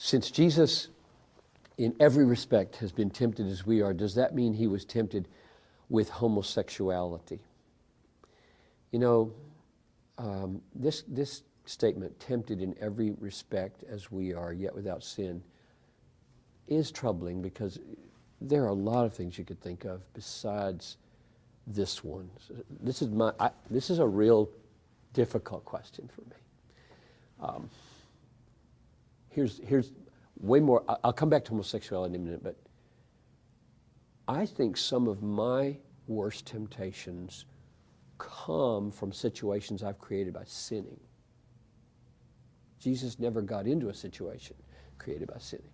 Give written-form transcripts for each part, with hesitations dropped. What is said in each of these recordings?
Since Jesus, in every respect, has been tempted as we are, does that mean he was tempted with homosexuality? You know, this statement, tempted in every respect as we are, yet without sin, is troubling because there are a lot of things you could think of besides this one. This is a real difficult question for me. Here's way more. I'll come back to homosexuality in a minute, but I think some of my worst temptations come from situations I've created by sinning. Jesus never got into a situation created by sinning.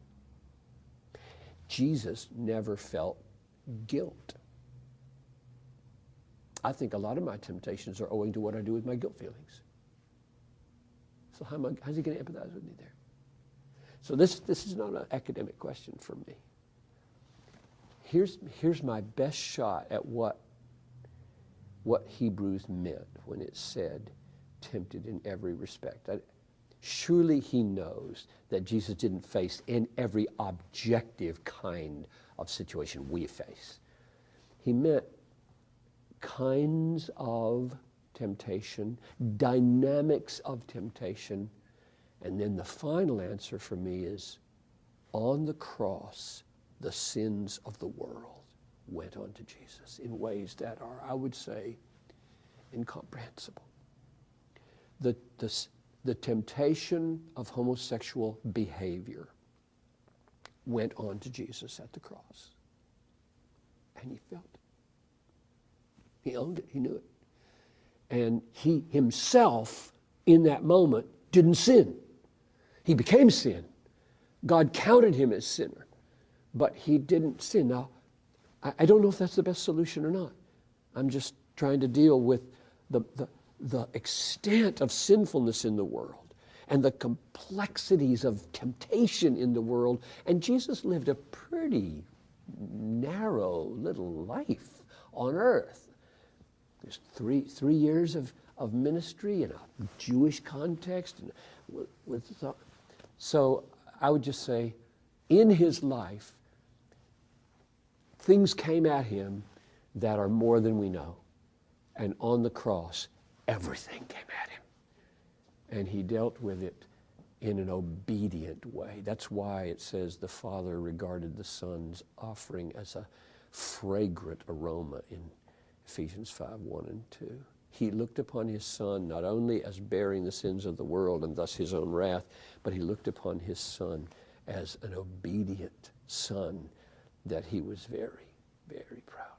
Jesus never felt guilt. I think a lot of my temptations are owing to what I do with my guilt feelings. So how's he going to empathize with me there? So this is not an academic question for me. Here's my best shot at what Hebrews meant when it said tempted in every respect. Surely he knows that Jesus didn't face in every objective kind of situation we face. He meant kinds of temptation, dynamics of temptation, and then the final answer for me is, on the cross, the sins of the world went on to Jesus in ways that are, I would say, incomprehensible. The temptation of homosexual behavior went on to Jesus at the cross. And he felt it. He owned it. He knew it. And he himself, in that moment, didn't sin. He became sin. God counted him as sinner. But he didn't sin. Now, I don't know if that's the best solution or not. I'm just trying to deal with the extent of sinfulness in the world and the complexities of temptation in the world. And Jesus lived a pretty narrow little life on earth. There's three years of ministry in a Jewish context. And so I would just say, in his life, things came at him that are more than we know. And on the cross, everything came at him. And he dealt with it in an obedient way. That's why it says the Father regarded the Son's offering as a fragrant aroma in Ephesians 5:1 and 2. He looked upon his Son not only as bearing the sins of the world and thus his own wrath, but he looked upon his Son as an obedient Son that he was very, very proud